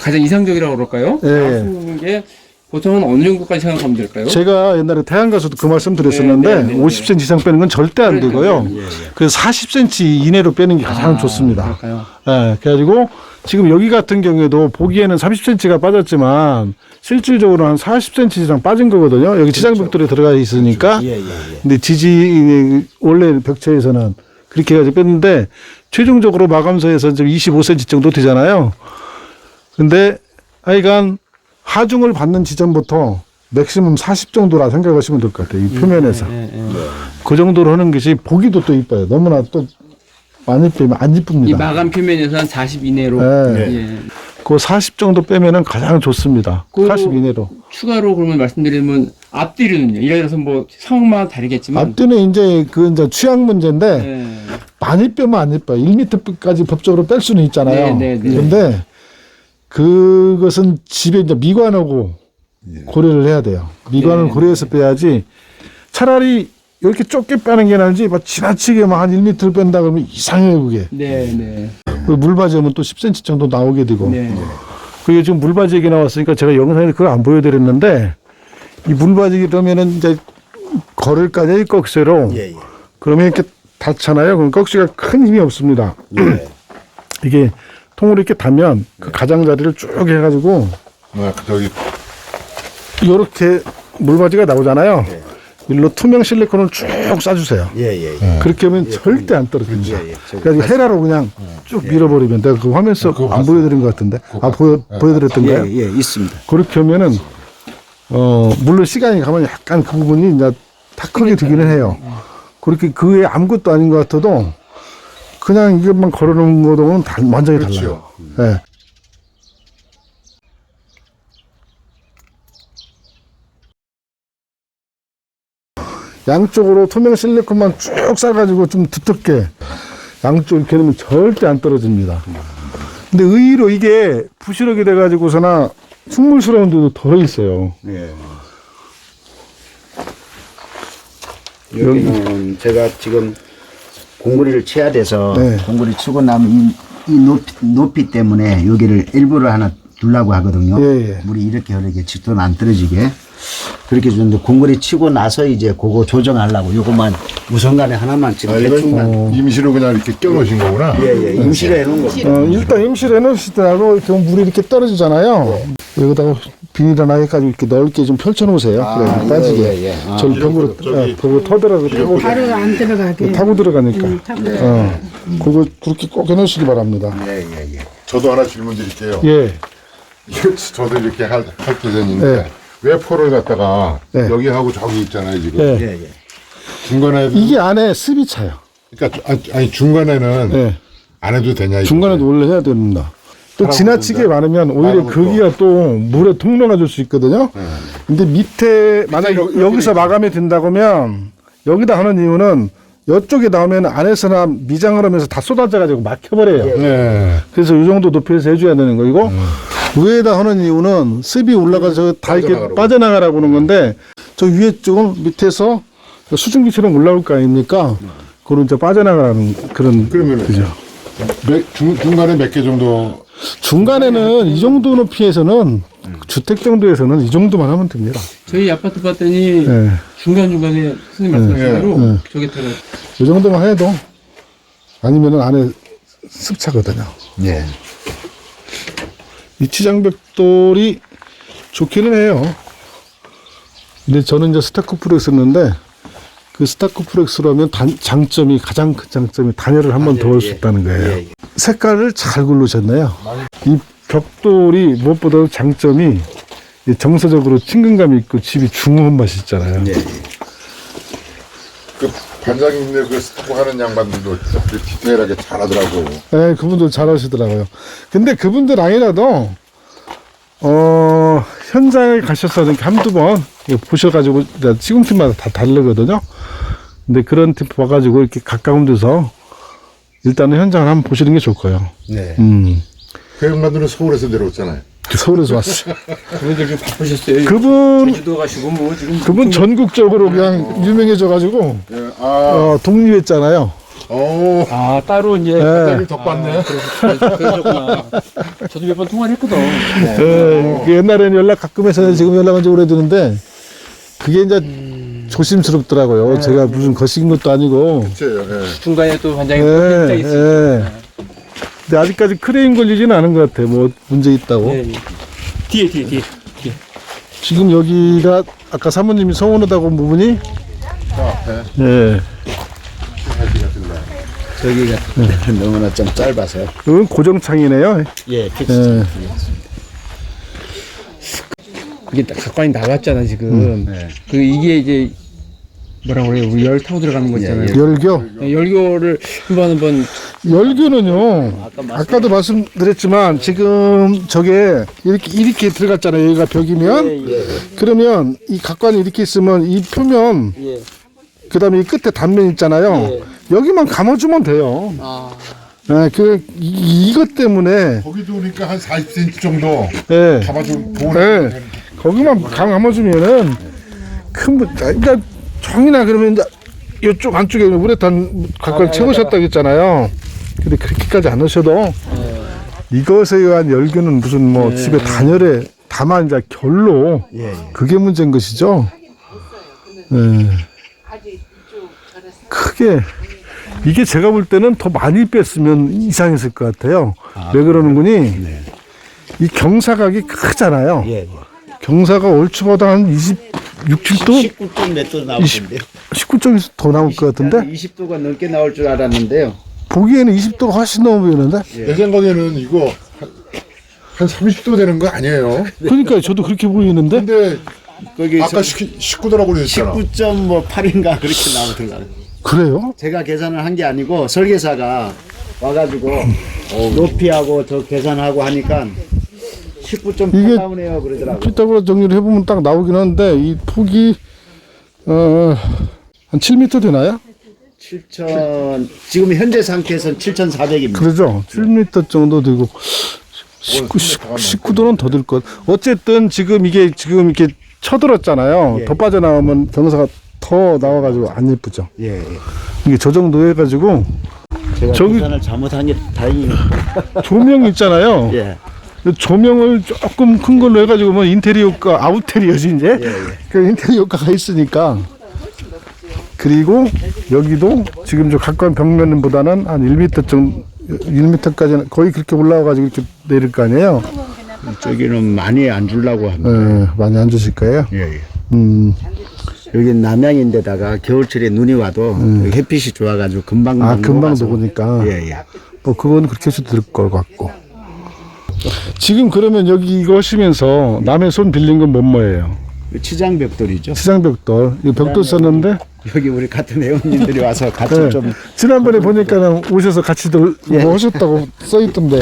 가장 이상적이라고 그럴까요? 예. 나오는 게 보통은 어느 정도까지 생각하면 될까요? 제가 옛날에 태양 가서도 그 말씀 드렸었는데 네, 네, 네, 50cm 이상 빼는 건 절대 안 되고요. 예, 예. 그래서 40cm 이내로 빼는 게 가장 좋습니다. 그럴까요? 예, 그래가지고 지금 여기 같은 경우에도 보기에는 30cm가 빠졌지만 실질적으로 한 40cm 이상 빠진 거거든요. 여기 지장벽돌에 들어가 있으니까. 예, 예, 예. 근데 원래 벽체에서는 그렇게 해가지고 뺐는데 최종적으로 마감소에서 지금 25cm 정도 되잖아요. 근데 하여간 하중을 받는 지점부터 맥시멈 40 정도라 생각하시면 될 것 같아요. 이 표면에서. 그 정도로 하는 것이 보기도 또 이뻐요. 너무나 또 많이 빼면 안 이 이쁩니다. 마감 표면에서 한 40 이내로 네. 예. 그 40 정도 빼면은 가장 좋습니다. 그- 40 이내로. 추가로 그러면 말씀드리면 앞뒤로는요. 예를 들어서 뭐 상황마다 다르겠지만 앞뒤는 이제 취향 문제인데 예. 많이 빼면 안 이뻐요. 1m까지 법적으로 뺄 수는 있잖아요. 네, 네, 네. 그런데 그것은 집에 이제 미관하고 고려를 해야 돼요. 미관을 네, 고려해서 빼야지. 차라리 이렇게 좁게 빼는 게 나은지 막 지나치게 막 한 1m를 뺀다 그러면 이상해요 그게. 네, 네. 그 물바지하면 또 10cm 정도 나오게 되고. 네. 그게 지금 물바지 얘기 나왔으니까 제가 영상에 그걸 안 보여드렸는데 이 물바지 그러면은 이제 걸을까지 꺽쇠로 예, 예. 그러면 이렇게 닿잖아요. 그럼 꺽쇠가 큰 힘이 없습니다. 이게 통으로 이렇게 닿으면 그 가장자리를 쭉 해가지고 저기 이렇게 물바지가 나오잖아요. 일로 투명 실리콘을 쭉 쏴주세요. 예, 예, 예. 그렇게 하면 절대 안 떨어집니다. 예, 예. 그래가지고 헤라로 그냥 쭉 밀어버리면 내가 그 화면 속 안 보여드린 것 같은데 보여드렸던가요? 예, 예, 있습니다. 그렇게 하면은 물론 시간이 가면 약간 그 부분이 이제 다 크게 되기는 해요. 그렇게 그게 아무것도 아닌 것 같아도 그냥 이것만 걸어놓은 거랑은 완전히 달라요. 예. 양쪽으로 투명 실리콘만 쭉 싸가지고 좀 두텁게 양쪽 이렇게 놓으면 절대 안 떨어집니다. 근데 의외로 이게 부실하게 돼가지고서나 숭물스러운 데도 덜 있어요. 예. 여기는 제가 지금 공구리를 쳐야 돼서 네. 공구리 치고 나면 이 높이 때문에 여기를 일부러 하나 두려고 하거든요. 예, 예. 물이 이렇게 직도는 안 떨어지게 그렇게 주는데 공구리 치고 나서 이제 그거 조정하려고 요것만 우선간에 하나만 지금 대충만 임시로 그냥 이렇게 껴놓으신 거구나. 예예 임시로 해놓은 거. 일단 임시로 해놓으시더라도 이렇게 물이 이렇게 떨어지잖아요. 여기다가 비닐 하나 해가지고 이렇게 넓게 좀 펼쳐놓으세요. 그래 빠지게. 예, 예. 전 벽으로 벽으로 터더라고 타고 바로 안 들어가게. 타고 들어가니까. 타고 그거 그렇게 꼭 해놓으시기 바랍니다. 저도 하나 질문 드릴게요. 예. 이거 저도 이렇게 할 계산인데 네. 왜 포를 갖다가 네. 여기 하고 저기 있잖아요 지금. 예. 예, 예. 중간에 이게 안에 습이 차요. 그러니까 아니 중간에는 예. 안 해도 되냐? 중간에도 원래 해야 됩니다. 또 사람 지나치게 보는데? 많으면 오히려 사람 거기가 또 물에 통로가 줄 수 있거든요. 근데 밑에 만약 여기서 마감이 된다고 하면 여기다 하는 이유는 이쪽에 나오면 안에서나 미장을 하면서 다 쏟아져가지고 막혀버려요. 네. 그래서 이 정도 높이에서 해줘야 되는 거이고 위에다 하는 이유는 습이 올라가서 다 이렇게 빠져나가라고. 빠져나가라고 하는 건데 저 위에 쪽은 밑에서 수증기처럼 올라올 거 아닙니까? 그런 이제 빠져나가라는 그런 그러면은 그죠. 중간에 몇 개 정도 중간에는 이 정도 높이에서는 주택 정도에서는 이 정도만 하면 됩니다. 저희 아파트 봤더니 예. 중간중간에 선생님 말씀하신 대로 저기 들어 이 정도만 해도 아니면은 안에 습차거든요. 예. 이 치장벽돌이 좋기는 해요. 근데 저는 이제 스타코프렉 썼는데 그 스타코프렉스로 하면 장점이 가장 큰 장점이 단열을 한 번 더 할 수 있다는 거예요. 색깔을 잘 고르셨네요. 이 벽돌이 무엇보다도 장점이 정서적으로 친근감이 있고 집이 중후한 맛이 있잖아요. 그 반장님네 그 스타코 하는 양반들도 되게 디테일하게 잘하더라고. 네, 그분들 잘하시더라고요. 근데 그분들 아니라도 현장에 가셔서 이렇게 한두 번 보셔가지고 시공팀마다 다 다르거든요. 근데 그런 팁 봐가지고 이렇게 가까운 데서 일단은 현장을 한번 보시는 게 좋을 거예요. 네. 그 양반들은 서울에서 내려왔잖아요. 서울에서 왔어요. 그분들 좀 바쁘셨어요. 그분 제주도 가시고 뭐 지금 그분 전국적으로 그냥 유명해져가지고 독립했잖아요. 오. 아 따로 이제 네. 덕받네. 그러셨구나. 저도 몇 번 통화를 했거든. 그 옛날에는 연락 가끔 해서 지금 연락한 지 오래되는데 그게 이제 조심스럽더라고요. 제가 무슨 거식인 것도 아니고. 예. 중간에 또 반장이 예, 또 있어요. 예. 근데 아직까지 크레임 걸리지는 않은 것 같아. 뭐 문제 있다고. 예, 예. 뒤에. 지금 여기가 아까 사모님이 서운하다고 한 부분이 예. 저기가 너무나 좀 짧아서요. 이건 고정창이네요. 예, 예. 이게 딱 각관이 나왔잖아 지금. 그 이게 이제 뭐라 그래요? 우리 열 타고 들어가는 거 있잖아요. 열교. 열교를 한번 열교는요. 아까도 말씀드렸지만 지금 저게 이렇게 들어갔잖아요. 여기가 벽이면 그러면 이 각관이 이렇게 있으면 이 표면 그다음에 이 끝에 단면 있잖아요. 여기만 감아주면 돼요. 네, 이것 때문에 거기도 그러니까 한 40cm 정도 예. 잡아주면 네. 거기만 감아주면은 큰 그러니까 정이나 그러면 이제 이쪽 안쪽에 우레탄 각관 채우셨다고 했잖아요. 근데 그렇게까지 안 하셔도 이것에 의한 열교는 무슨 뭐 집에 단열에 다만 이제 결로 그게 문제인 것이죠. 네. 크게 이게 제가 볼 때는 더 많이 뺐으면 이상했을 것 같아요. 왜 그러는군이 이 경사각이 크잖아요. 경사가 얼추보다 한 26, 7도? 19점 몇 도 나오는데요. 19점에서 더 나올 것 같은데? 20도가 넘게 나올 줄 알았는데요. 보기에는 20도가 훨씬 넘어 보이는데? 내 생각에는 이거 한 30도 되는 거 아니에요? 그러니까 저도 그렇게 보이는데? 근데 거기 아까 19도라고 그랬잖아. 19.8인가 그렇게 나오더라고요. 그래요? 제가 계산을 한 게 아니고 설계사가 와가지고 높이하고 저 계산하고 하니까 19.8 이게 나오네요 그러더라고요. 피타고라 정리를 해보면 딱 나오긴 하는데 이 폭이 한 7m 되나요? 7,000 지금 현재 상태에서는 7,400입니다. 그러죠. 7m 정도 되고 19도는 더 될 것. 어쨌든 지금 이게 지금 이렇게 쳐들었잖아요. 더 빠져나오면 경사가 더 나와가지고 안 예쁘죠. 예. 이게 저 정도 해가지고 제가 저기- 계산을 잘못한 게 다행이에요. 조명 있잖아요. 예. 조명을 조금 큰 걸로 해가지고 뭐 인테리어 효과, 아웃테리어지 이제 그 인테리어 효과가 있으니까. 그리고 여기도 지금 저 각관 벽면보다는 한 1m 정도, 1m까지는 거의 그렇게 올라와가지고 이렇게 내릴 거 아니에요. 저기는 많이 안 주려고 합니다. 많이 안 주실 거예요? 예, 예. 여기 여기 남양인데다가 겨울철에 눈이 와도 여기 햇빛이 좋아가지고 금방 금방 녹아서. 녹으니까. 예, 예. 뭐 그건 그렇게 해서 될 것 같고. 지금 그러면 여기 이거 하시면서 남의 손 빌린 건 뭐예요? 치장벽돌이죠. 시장벽돌. 이 벽돌 썼는데 여기 우리 같은 회원님들이 와서 같이 네. 좀 지난번에 보니까 오셔서 같이 뭐 하셨다고 써있던데.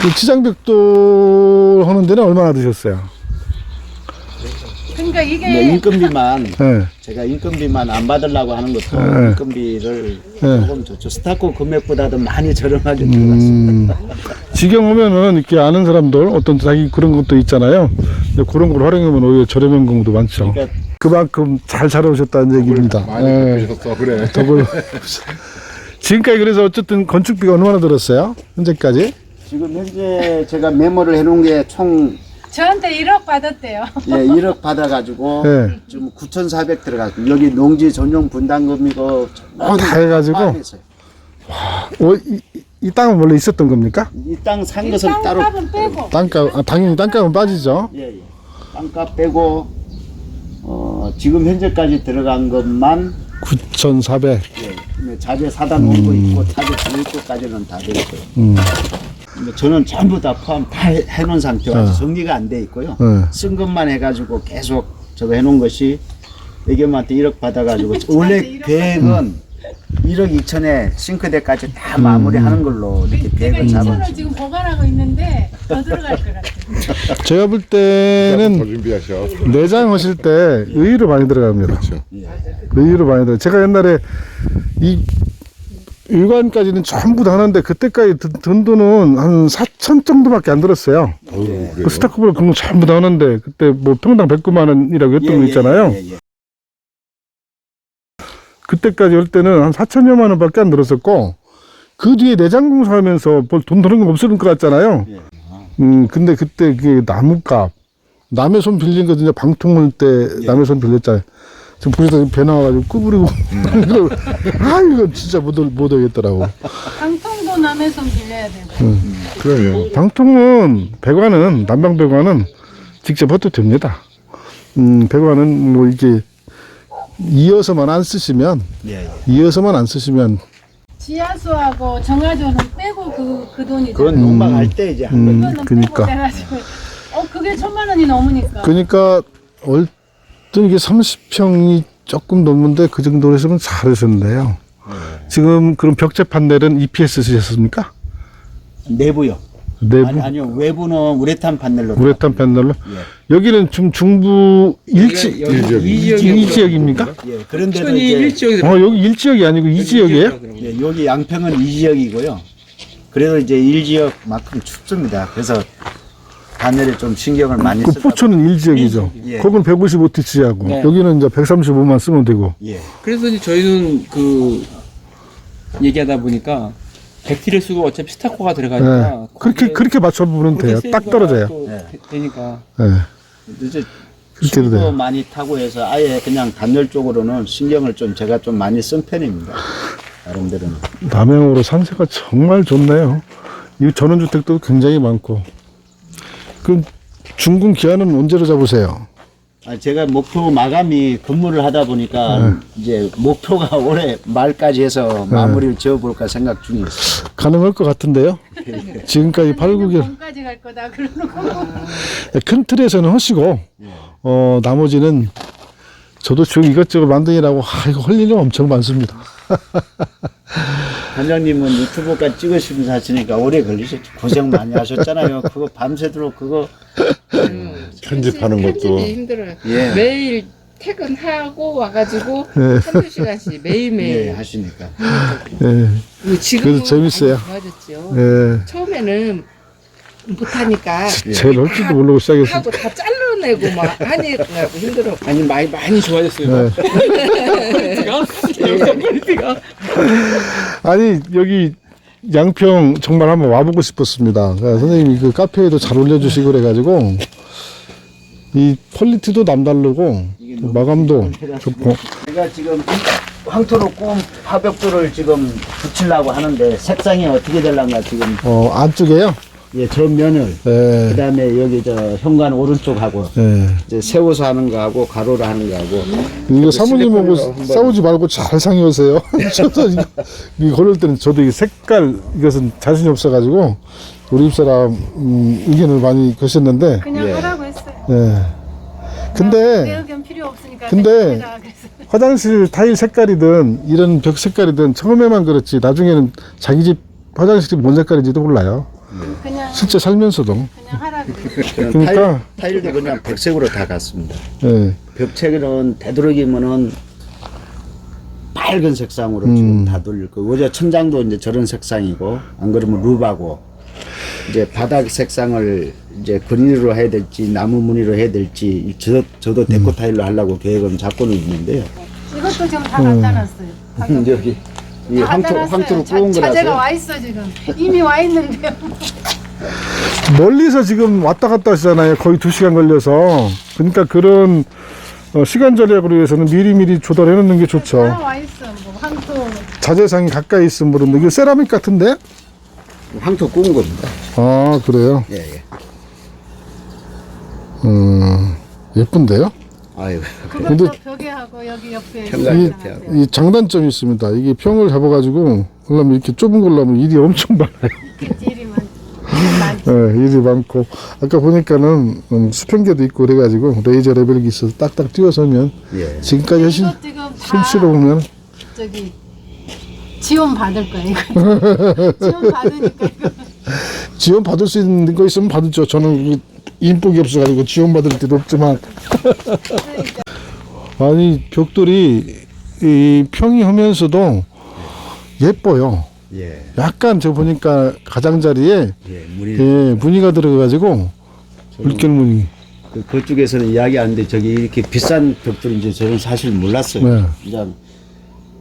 그 치장벽돌 하는 데는 얼마나 드셨어요? 그러니까 뭐 이게 인건비만 네. 제가 인건비만 안 받으려고 하는 것도 네. 인건비를 네. 조금 좋죠. 스타코 금액보다도 많이 저렴하게 들어갔습니다. 직영하면은 이렇게 아는 사람들 어떤 자기 그런 것도 있잖아요. 근데 그런 걸 활용하면 오히려 저렴한 경우도 많죠. 그러니까 그만큼 잘 자라오셨다는 얘기입니다. 많이 예. 바쁘셨어 그래. 더블. 지금까지 그래서 어쨌든 건축비가 얼마나 들었어요? 현재까지? 지금 현재 제가 메모를 해놓은 게 총 저한테 1억 받았대요. 1억 받아가지고 네. 지금 9,400 들어갔고 여기 농지 전용 분담금이고 다 해가지고? 포함해서요. 이 땅은 원래 있었던 겁니까? 이 땅 산 것을 따로 땅값은 빼고 땅값, 당연히 땅값은 빠지죠. 예, 예. 땅값 빼고 지금 현재까지 들어간 것만 9,400. 예, 자재 사다 놓은 거 있고 자재 드릴 것까지는 다 되어 있고요. 근데 저는 전부 다 포함 다 해놓은 상태라서 정리가 안 돼 있고요. 쓴 것만 해가지고 계속 저거 해놓은 것이 애견한테 1억 받아가지고 원래 계획은 1억 2천에 싱크대까지 다 마무리하는 걸로 이렇게 내가 계획을 2천을 잡았죠. 지금 보관하고 있는데 더 들어갈 것 같아요. 제가 볼 더 때는 준비하셔. 내장 하실 때 의의로 많이 들어갑니다. 그렇죠. 의의로 많이 들어요. 제가 옛날에 이 일관까지는 전부 다 하는데 그때까지 든 돈은 한 4천 정도밖에 안 들었어요. 그래요? 그 스타크볼 그런 거 전부 다 하는데 그때 뭐 평당 109만 원이라고 했던 거 있잖아요. 예. 그때까지 할 때는 한 4천여만 원밖에 안 들었었고 그 뒤에 내장 공사하면서 돈 드는 거 없을 것 같잖아요. 근데 그때 그게 나무값 남의 손 빌린 거 진짜 방통을 때 남의 손 빌렸잖아요. 지금 보시다 배 나와가지고 구부리고 이거 진짜 못 오겠더라고. 방통도 남의 손 빌려야 되고. 그러면 방통은 배관은 난방 배관은 직접 해도 됩니다. 배관은 뭐 이게 이어서만 안 쓰시면 지하수하고 정화조는 빼고 그 돈이죠. 그건 농막할 때 이제 한 거죠. 그거는 그러니까. 빼고 해가지고. 그게 1,000만 원이 넘으니까. 그러니까 얼른 이게 30평이 조금 넘는데 그 정도로 했으면 잘하셨는데요. 지금 그럼 벽체 판넬은 EPS 쓰셨습니까? 내부요. 내부 아니요 외부는 우레탄 판넬로. 우레탄 판넬로. 예. 여기는 좀 중부 일지 이 지역입니까? 예. 그런데도 천이 이제 1지역에서 여기 1지역이 아니고 2지역이에요? 예, 여기 양평은 2지역이고요. 그래도 이제 1지역만큼 춥습니다. 그래서 바늘에 좀 신경을 많이 그 쓰다. 포천은 1지역이죠. 예. 거기는 155TC하고 네. 여기는 이제 135만 쓰면 되고. 예. 그래서 이제 저희는 그 얘기하다 보니까 100T를 쓰고 어차피 스타코가 들어가니까 네. 그렇게 맞춰보면 돼요. 딱 떨어져요. 되니까. 네. 이제 그렇게 해도 춤도 돼요. 많이 타고 해서 아예 그냥 단열 쪽으로는 신경을 좀 제가 좀 많이 쓴 편입니다. 나름대로는. 남양으로 산세가 정말 좋네요. 이 전원주택도 굉장히 많고. 그럼 중군 기한은 언제로 잡으세요? 제가 목표 마감이 근무를 하다 보니까 이제 목표가 올해 말까지 해서 마무리를 지어볼까 생각 중에 있어요. 가능할 것 같은데요? 지금까지 8, 9개월. 봄까지 갈 거다 그러고. 큰 틀에서는 하시고, 나머지는 저도 지금 이것저것 만드느라고, 이거 할 일이 엄청 많습니다. 관장님은 유튜브까지 찍으시면서 하시니까 오래 걸리셨죠. 고생 많이 하셨잖아요. 그거 밤새도록 그거. 편집하는 것도 편집이 힘들어요. 예. 매일 퇴근하고 와가지고 한두 시간씩 예, 매일매일. 하시니까. 예, 지금은 그래도 재밌어요. 많이 좋아졌죠. 예. 처음에는 못하니까 제일 할 줄도 모르고 시작했어요. 하고 다 잘라내고 막 하니까 힘들어. 아니 많이 좋아졌어요. 퀄리티가 영상 퀄리티가. 아니, 여기 양평 정말 한번 와보고 싶었습니다. 그러니까 선생님이 그 카페에도 잘 올려주시고 그래가지고, 이 퀄리티도 남다르고, 마감도 좋고. 제가 지금 황토로 꾼 화벽돌을 지금 붙이려고 하는데 색상이 어떻게 될란가 지금 안쪽에요? 예, 전면을 예. 그다음에 여기 저 현관 오른쪽하고 예. 이제 세워서 하는 거하고 가로로 하는 거하고 이거 사모님하고 슬리퍼로 한번- 싸우지 말고 잘 상의하세요. 저도 이거 고를 때는 저도 이 색깔 이것은 자신이 없어가지고 우리 집사람 의견을 많이 거셨는데, 그냥 예. 하라고 했어요. 예. 근데 내 의견 필요 없으니까. 근데 그냥 해라 그래서. 화장실 타일 색깔이든 이런 벽 색깔이든 처음에만 그렇지 나중에는 자기 집 화장실이 뭔 색깔인지도 몰라요. 그냥 실제 살면서도. 그냥 하라 그랬어요. 그냥 그러니까 타일도 그냥 백색으로 다 갔습니다. 예. 벽체는 되도록이면은 밝은 색상으로 지금 다 돌릴 거고 어제 천장도 이제 저런 색상이고 안 그러면 루바고 이제 바닥 색상을 이제 그린으로 해야 될지 나무 무늬로 해야 될지 저도 데코 타일로 하려고 계획은 잡고는 있는데요. 이것도 지금 다 갖다 놨어요. 여기 이 다 갖다 놨어요. 황토로 구운 자재가 거라서 와 있어 지금. 이미 와 있는데요. 멀리서 지금 왔다 갔다 하시잖아요. 거의 2시간 걸려서. 그러니까 그런 시간 절약을 위해서는 미리미리 조달해 놓는 게 좋죠. 다 와 있어. 뭐 황토. 자재상이 가까이 있으면 모르는데 이거 세라믹 같은데? 황토 구운 겁니다. 아 그래요? 예, 예. 예쁜데요? 아유. 그것도 벽에 하고 여기 옆에. 현관 이, 옆에 하고. 이 장단점이 있습니다. 이게 평을 잡아가지고 그러면 이렇게 좁은 걸로 하면 일이 엄청 많아요. 일이 많. 예, 일이 많고 아까 보니까는 수평계도 있고 그래가지고 레이저 레벨기 있어서 딱딱 띄워서면 예. 지금까지 하신 이것 지금 다 솜씨로 보면 저기 지원 받을 거야 이거. 지원 받으니까 이거. 지원 받을 수 있는 거 있으면 받죠. 저는 인복이 없어가지고 지원 받을 때도 없지만 아니 벽돌이 이 평이 하면서도 예뻐요. 예. 약간 저 보니까 가장자리에 예. 무늬 예, 무늬가 들어가가지고 물결 무늬. 그쪽에서는 이야기 안 돼. 저기 이렇게 비싼 벽돌인지 저는 사실 몰랐어요. 네. 그냥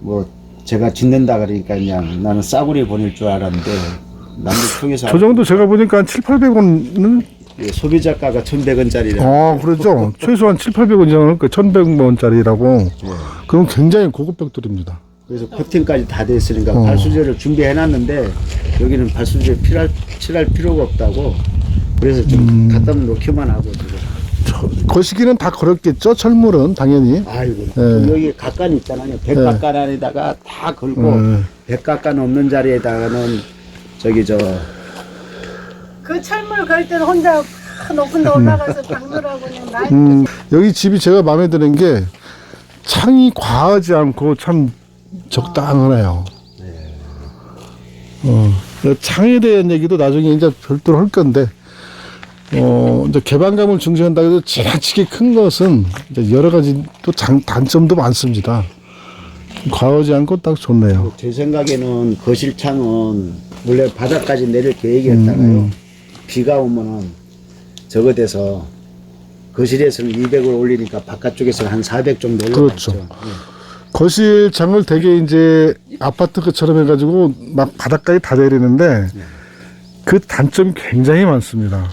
뭐 제가 짓는다 그러니까 그냥 나는 싸구려 보낼 줄 알았는데 남들 통해서 저 정도 제가 보니까 한 7,800원은 소비자가가 1,100원짜리라. 그렇죠. 최소한 7,800원 이상은 그 1,100원짜리라고. 그럼 굉장히 고급 벽돌입니다. 그래서 코팅까지 다 돼 있으니까 어. 발수제를 준비해 놨는데 여기는 발수제 칠할 필요가 없다고. 그래서 좀 갖다 놓기만 하고 지금. 거시기는 다 걸었겠죠. 철물은 당연히. 아이고 예. 여기 각간 있잖아요. 백각간 안에다가 다 걸고 백각간 없는 자리에다가는 저기 그 철물 걸 때는 혼자 높은 데 올라가서 박느라고 그냥 나. 여기 집이 제가 마음에 드는 게 창이 과하지 않고 참 적당하네요. 창에 대한 얘기도 나중에 이제 별도로 할 건데, 이제 개방감을 중시한다고 해도 지나치게 큰 것은 이제 여러 가지 또 단점도 많습니다. 과하지 않고 딱 좋네요. 제 생각에는 거실 창은 원래 바닥까지 내릴 계획이었다가요. 비가 오면은 저거 돼서 거실에서는 200을 올리니까 바깥쪽에서는 한 400 정도 올라갔죠. 그렇죠. 거실 창을 되게 이제 아파트 것처럼 해가지고 막 바닥까지 다 내리는데 그 단점이 굉장히 많습니다.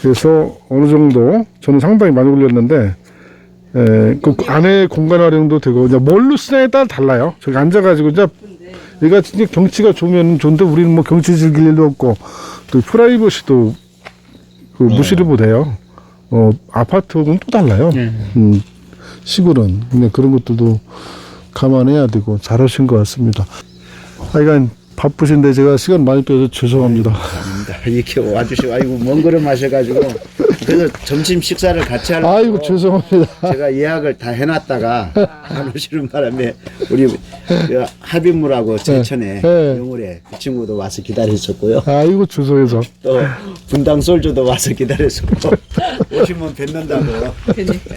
그래서 어느 정도 저는 상당히 많이 올렸는데 그 안에 공간 활용도 되고 이제 뭘로 쓰냐에 따라 달라요. 저기 앉아가지고 이제 얘가 진짜 경치가 좋으면 좋은데 우리는 뭐 경치 즐길 일도 없고 또 프라이버시도 그 무시를 못해요. 아파트하고는 또 달라요. 시골은 근데 그런 것들도 감안해야 되고 잘하신 것 같습니다. 하여간 바쁘신데 제가 시간 많이 빼서 죄송합니다. 아닙니다. 이렇게 와주시고 아이고 먼 걸음 하셔가지고 그래서 점심 식사를 같이 하려고 아이고 죄송합니다. 제가 예약을 다 해놨다가 안 오시는 바람에 우리 그 하빈무라고 제천에 네. 영월에 그 친구도 와서 기다렸었고요. 아이고 죄송해서. 또 분당 솔주도 와서 기다렸었고 오시면 뵙는다고. 그러니까.